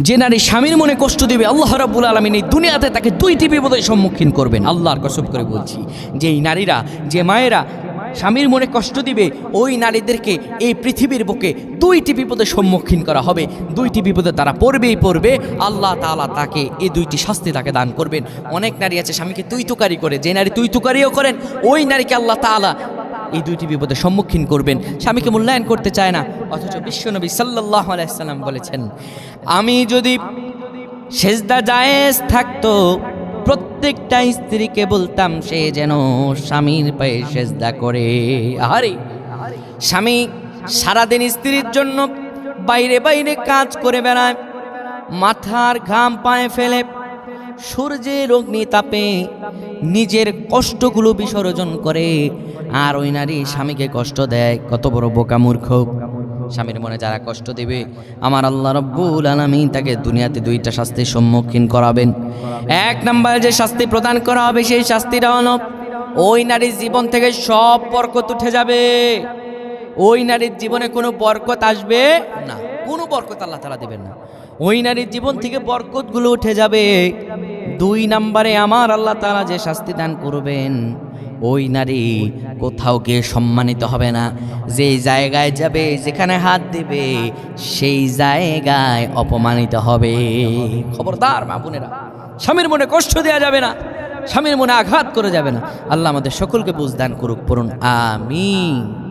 যে নারী স্বামীর মনে কষ্ট দিবে আল্লাহ রাব্বুল আলামিন এই দুনিয়াতে তাকে দুইটি বিপদের সম্মুখীন করবেন। আল্লাহর কসম করে বলছি, যে এই নারীরা, যে মায়েরা স্বামীর মনে কষ্ট দিবে, ওই নারীদেরকে এই পৃথিবীর বুকে দুইটি বিপদের সম্মুখীন করা হবে। দুইটি বিপদে তারা পড়বেই পড়বে। আল্লাহ তাআলা তাকে এই দুইটি শাস্তি তাকে দান করবেন। অনেক নারী আছে স্বামীকে তুই-তুকারি করে, যে নারী তুই-তুকারিও করেন ওই নারীকে আল্লাহ তাআলা এই দুইটি বিপদের সম্মুখীন করবেন। স্বামীকে মূল্যায়ন করতে চায় না, অথচ বিশ্বনবী সাল্লাল্লাহু আলাইহি সাল্লাম বলেছেন, আমি যদি সেজদা জায়েজ থাকতো প্রত্যেকটা স্ত্রীকে বলতাম সে যেন স্বামীর পায়ে সেজদা করে। আরে স্বামী সারাদিন স্ত্রীর জন্য বাইরে বাইরে কাজ করে বেড়ায়, মাথার ঘাম পায়ে ফেলে, সূর্যের অগ্নিতাপে নিজের কষ্টগুলো বিসর্জন করে, আর ওই নারী স্বামীকে কষ্ট দেয়। কত বড় বোকা মূর্খ! স্বামীর মনে যারা কষ্ট দেবে, আমার আল্লাহ রাব্বুল আলামিন তাকে দুনিয়াতে দুইটা শাস্তির সম্মুখীন করাবেন। এক নাম্বার যে শাস্তি প্রদান করা হবে, সেই শাস্তিটা হলো ওই নারীর জীবন থেকে সব বরকত উঠে যাবে। ওই নারীর জীবনে কোনো বরকত আসবে না, কোনো বরকত আল্লাহ তাআলা দেবেন না। ওই নারীর জীবন থেকে বরকতগুলো উঠে যাবে। দুই নাম্বারে আমার আল্লাহ তাআলা যে শাস্তি দান করবেন, ওই নারী কোথাও গিয়ে সম্মানিত হবে না। যেই জায়গায় যাবে, যেখানে হাত দেবে, সেই জায়গায় অপমানিত হবে। খবরদার মা বোনেরা, স্বামীর মনে কষ্ট দেওয়া যাবে না, স্বামীর মনে আঘাত করে যাবে না। আল্লাহ আমাদের সকলকে বুঝ দান করুক, পড়ুন আমিন।